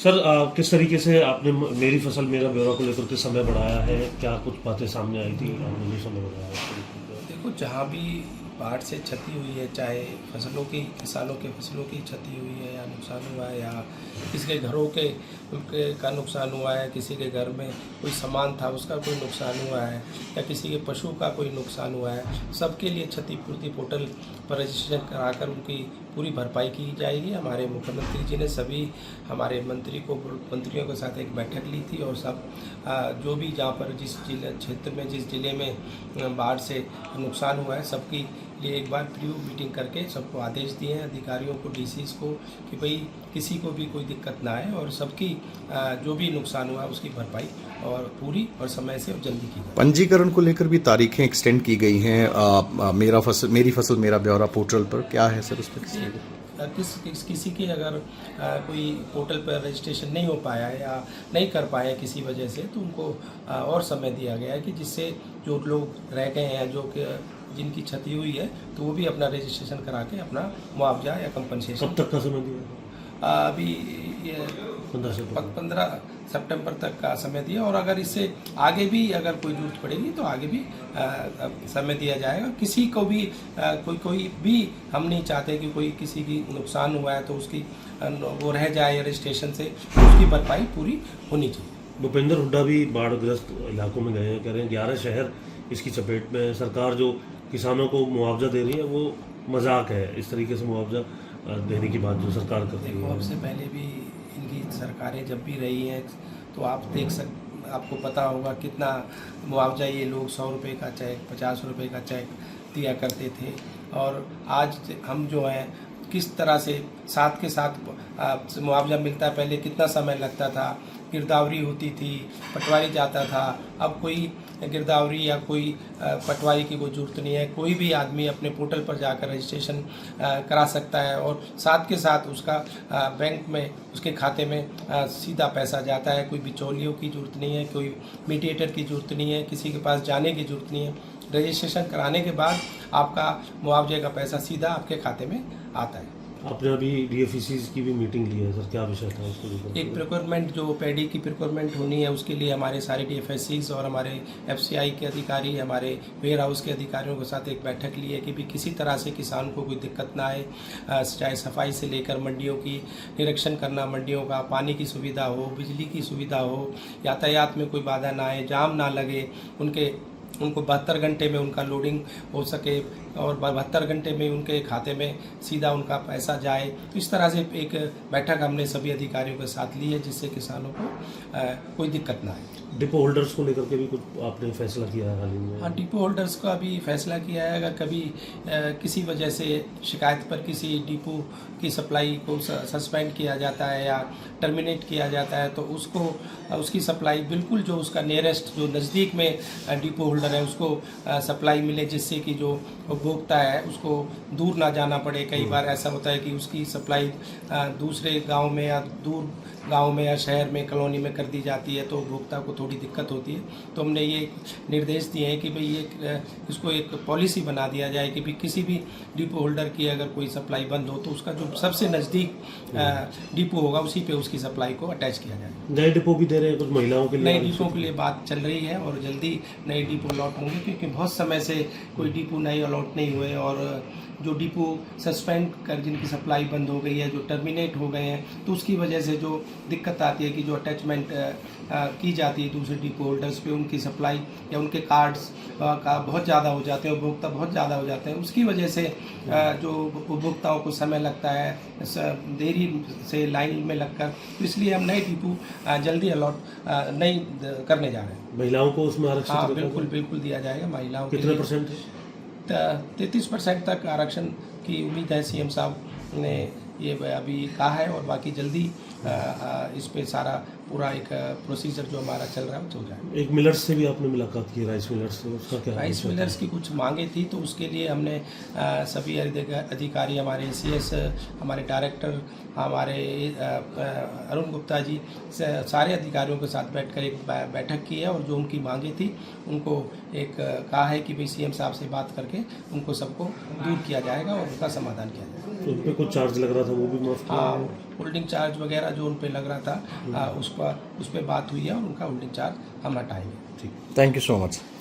Sir किस तरीके से आपने मेरी फसल मेरा ब्यौरा को लेकर के समय बढ़ाया है? क्या कुछ बातें सामने आई थी आपने जो समय बढ़ाया है? देखो, जहाँ भी बाढ़ से क्षति हुई है, चाहे फसलों की, किसानों के फसलों की क्षति हुई है या नुकसान हुआ है, या किसी के घरों का नुकसान हुआ है, किसी के घर में कोई सामान था उसका कोई नुकसान हुआ है, या किसी के पशु का कोई नुकसान हुआ है, सबके लिए क्षतिपूर्ति पोर्टल पर रजिस्ट्रेशन कराकर उनकी पूरी भरपाई की जाएगी। हमारे मुख्यमंत्री जी ने सभी हमारे मंत्रियों के साथ एक बैठक ली थी और सब जो भी जहाँ पर जिस जिले क्षेत्र में जिस जिले में बाढ़ से नुकसान हुआ है सबकी लिए एक बार प्री मीटिंग करके सबको आदेश दिए हैं, अधिकारियों को, डीसीज को, कि भाई किसी को भी कोई दिक्कत ना आए और सबकी जो भी नुकसान हुआ उसकी भरपाई और पूरी और समय से और जल्दी की जाए। पंजीकरण को लेकर भी तारीखें एक्सटेंड की गई हैं मेरी फसल मेरा ब्यौरा पोर्टल पर, क्या है सर उस पर? किसी की अगर कोई पोर्टल पर रजिस्ट्रेशन नहीं हो पाया है या नहीं कर पाए किसी वजह से, तो उनको और समय दिया गया है कि जिससे जो लोग रह गए हैं, जो कि जिनकी क्षति हुई है, तो वो भी अपना रजिस्ट्रेशन करा के अपना मुआवजा या कंपनसेशन। कब तक का समय दिया? अभी ये 15 सितंबर तक का समय दिया, और अगर इससे आगे भी अगर कोई जरूरत पड़ेगी तो आगे भी समय दिया जाएगा। किसी को भी कोई भी हम नहीं चाहते कि कोई किसी की नुकसान हुआ है तो उसकी वो रह जाए रजिस्ट्रेशन से, उसकी भरपाई पूरी होनी चाहिए। भूपेंद्र हुड्डा भी बाढ़ग्रस्त इलाकों में गए हैं, कह रहे हैं 11 शहर इसकी चपेट में। सरकार जो किसानों को मुआवजा दे रही है वो मजाक है, इस तरीके से मुआवजा देने की बात जो सरकार कर रही है। सबसे पहले भी इनकी सरकारें जब भी रही हैं तो आपको पता होगा कितना मुआवजा ये लोग 100 रुपये का चेक, 50 रुपये का चेक दिया करते थे, और आज हम जो हैं किस तरह से साथ के साथ मुआवजा मिलता है। पहले कितना समय लगता था, गिरदावरी होती थी, पटवारी जाता था, अब कोई गिरदावरी या कोई पटवारी की कोई ज़रूरत नहीं है। कोई भी आदमी अपने पोर्टल पर जाकर रजिस्ट्रेशन करा सकता है और साथ के साथ उसका बैंक में उसके खाते में सीधा पैसा जाता है। कोई बिचौलियों की ज़रूरत नहीं है, कोई मीडिएटर की ज़रूरत नहीं है, किसी के पास जाने की ज़रूरत नहीं है। रजिस्ट्रेशन कराने के बाद आपका मुआवजे का पैसा सीधा आपके खाते में आता है। आपने अभी डीएफसीज की भी मीटिंग ली है सर, क्या विषय था उसको लेकर? एक प्रिक्योरमेंट, जो पैडी की प्रिक्योरमेंट होनी है, उसके लिए हमारे सारे डीएफसीज और हमारे एफसीआई के अधिकारी, हमारे वेयर हाउस के अधिकारियों के साथ एक बैठक ली है कि भी किसी तरह से किसान को कोई दिक्कत ना आए, चाहे सफाई से लेकर मंडियों की निरीक्षण करना, मंडियों का पानी की सुविधा हो, बिजली की सुविधा हो, यातायात में कोई बाधा ना आए, जाम ना लगे, उनको 72 घंटे में उनका लोडिंग हो सके और 72 घंटे में उनके खाते में सीधा उनका पैसा जाए। तो इस तरह से एक बैठक हमने सभी अधिकारियों के साथ ली है जिससे किसानों को कोई दिक्कत ना आए। डिपो होल्डर्स को लेकर के भी कुछ आपने फैसला किया है हाल ही में? हाँ, डिपो होल्डर्स का भी फैसला किया है। अगर कभी किसी वजह से शिकायत पर किसी डिपो की सप्लाई को सस्पेंड किया जाता है या टर्मिनेट किया जाता है, तो उसकी सप्लाई बिल्कुल जो उसका नियरेस्ट, जो नज़दीक में डिपो होल्डर है, उसको सप्लाई मिले, जिससे कि जो उपभोक्ता है उसको दूर ना जाना पड़े। कई बार ऐसा होता है कि उसकी सप्लाई दूसरे गांव में या दूर गांव में या शहर में, कॉलोनी में कर दी जाती है, तो उपभोक्ता को थोड़ी दिक्कत होती है। तो हमने ये निर्देश दिए हैं कि भाई इसको एक पॉलिसी बना दिया जाए कि भाई किसी भी डिपो होल्डर की अगर कोई सप्लाई बंद हो तो उसका जो सबसे नज़दीक डिपो होगा उसी पे उसकी सप्लाई को अटैच किया जाए। नए डिपो भी दे रहे हैं कुछ महिलाओं के लिए? नए डिपो के लिए बात चल रही है और जल्दी नए डिपो अलॉट होंगे, क्योंकि बहुत समय से कोई डिपो नए अलॉट नहीं हुए, और जो डिपो सस्पेंड कर जिनकी सप्लाई बंद हो गई है, जो टर्मिनेट हो गए हैं, तो उसकी वजह से जो दिक्कत आती है कि जो अटैचमेंट की जाती है दूसरे डिपो होल्डर्स पे, उनकी सप्लाई या उनके कार्ड्स का बहुत ज़्यादा हो जाते हैं, उपभोक्ता बहुत ज़्यादा हो जाते हैं, उसकी वजह से जो उपभोक्ताओं को समय लगता है देरी से लाइन में लगकर, तो इसलिए हम नए डिपो जल्दी अलॉट नहीं करने जा रहे हैं। महिलाओं को उसमें आरक्षण? हाँ, बिल्कुल दिया जाएगा महिलाओं को। कितने परसेंट है? 33% तक आरक्षण की उम्मीद है। सीएम साहब ने ये अभी कहा है, और बाकी जल्दी इस पे सारा पूरा एक प्रोसीजर जो हमारा चल रहा है वो चल जाएगा। एक मिलर्स से भी आपने मुलाकात की, राइस मिलर्स से, उसका क्या? राइस मिलर्स की कुछ मांगे थी, तो उसके लिए हमने सभी अधिकारी, हमारे CS, हमारे डायरेक्टर, हमारे अरुण गुप्ता जी, सारे अधिकारियों के साथ बैठकर एक बैठक की है, और जो उनकी मांगे थी उनको एक कहा है कि भाई CM साहब से बात करके उनको सबको दूर किया जाएगा और उनका समाधान किया जाएगा। तो उन पे कुछ चार्ज लग रहा था वो भी माफ किया हाँ, है? होल्डिंग चार्ज वगैरह जो उन पे लग रहा था उस पर बात हुई है और उनका होल्डिंग चार्ज हम हटाएंगे। Thank you so much.